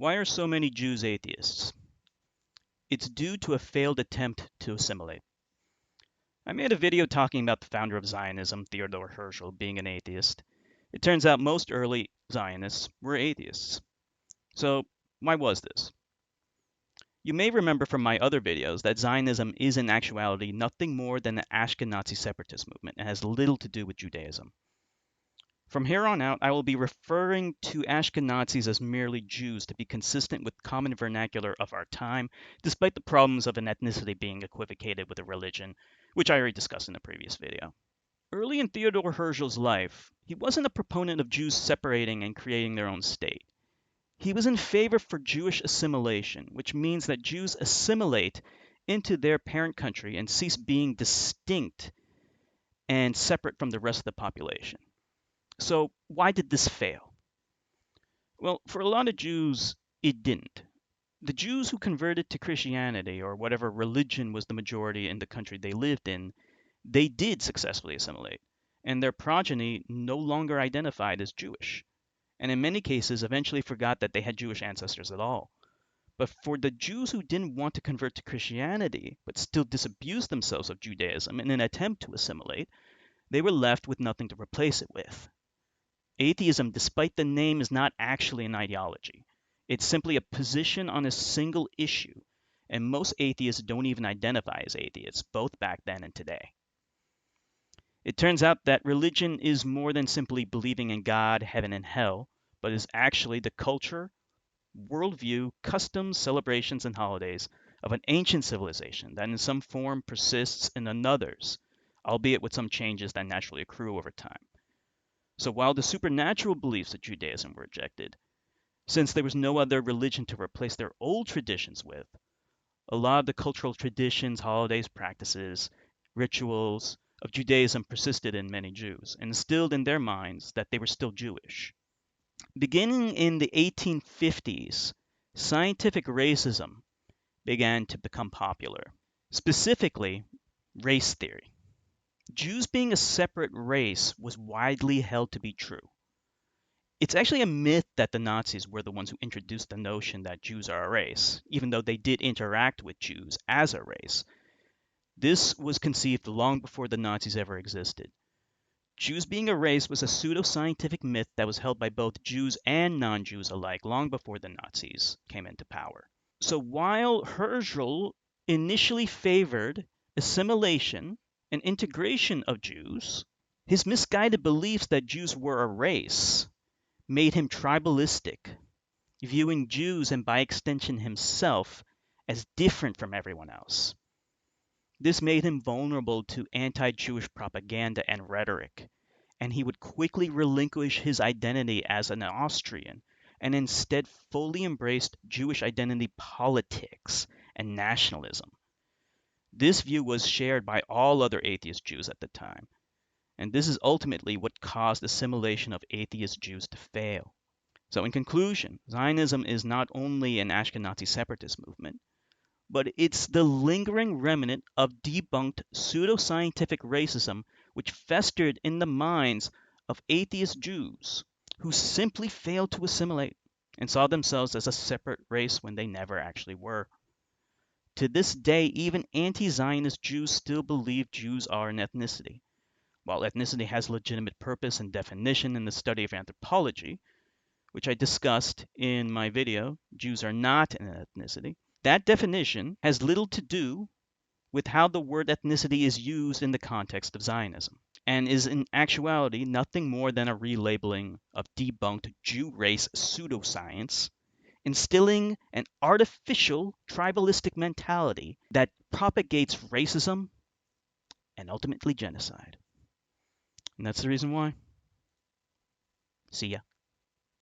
Why are so many Jews atheists? It's due to a failed attempt to assimilate. I made a video talking about the founder of Zionism, Theodor Herzl, being an atheist. It turns out most early Zionists were atheists. So why was this? You may remember from my other videos that Zionism is in actuality nothing more than an Ashkenazi separatist movement and has little to do with Judaism. From here on out, I will be referring to Ashkenazis as merely Jews to be consistent with common vernacular of our time, despite the problems of an ethnicity being equivocated with a religion, which I already discussed in a previous video. Early in Theodor Herzl's life, he wasn't a proponent of Jews separating and creating their own state. He was in favor for Jewish assimilation, which means that Jews assimilate into their parent country and cease being distinct and separate from the rest of the population. So why did this fail? Well, for a lot of Jews, it didn't. The Jews who converted to Christianity or whatever religion was the majority in the country they lived in, they did successfully assimilate, and their progeny no longer identified as Jewish, and in many cases eventually forgot that they had Jewish ancestors at all. But for the Jews who didn't want to convert to Christianity, but still disabused themselves of Judaism in an attempt to assimilate, they were left with nothing to replace it with. Atheism, despite the name, is not actually an ideology. It's simply a position on a single issue, and most atheists don't even identify as atheists, both back then and today. It turns out that religion is more than simply believing in God, heaven, and hell, but is actually the culture, worldview, customs, celebrations, and holidays of an ancient civilization that in some form persists in another's, albeit with some changes that naturally accrue over time. So while the supernatural beliefs of Judaism were rejected, since there was no other religion to replace their old traditions with, a lot of the cultural traditions, holidays, practices, rituals of Judaism persisted in many Jews and instilled in their minds that they were still Jewish. Beginning in the 1850s, scientific racism began to become popular, specifically race theory. Jews being a separate race was widely held to be true. It's actually a myth that the Nazis were the ones who introduced the notion that Jews are a race, even though they did interact with Jews as a race. This was conceived long before the Nazis ever existed. Jews being a race was a pseudo-scientific myth that was held by both Jews and non-Jews alike long before the Nazis came into power. So while Herzl initially favored assimilation and integration of Jews, his misguided beliefs that Jews were a race made him tribalistic, viewing Jews and by extension himself as different from everyone else. This made him vulnerable to anti-Jewish propaganda and rhetoric, and he would quickly relinquish his identity as an Austrian and instead fully embraced Jewish identity politics and nationalism. This view was shared by all other atheist Jews at the time, and this is ultimately what caused assimilation of atheist Jews to fail. So in conclusion, Zionism is not only an Ashkenazi separatist movement, but it's the lingering remnant of debunked pseudo-scientific racism which festered in the minds of atheist Jews who simply failed to assimilate and saw themselves as a separate race when they never actually were. To this day, even anti-Zionist Jews still believe Jews are an ethnicity. While ethnicity has legitimate purpose and definition in the study of anthropology, which I discussed in my video, Jews are not an ethnicity, that definition has little to do with how the word ethnicity is used in the context of Zionism, and is in actuality nothing more than a relabeling of debunked Jew race pseudoscience, instilling an artificial tribalistic mentality that propagates racism and ultimately genocide. And that's the reason why. See ya.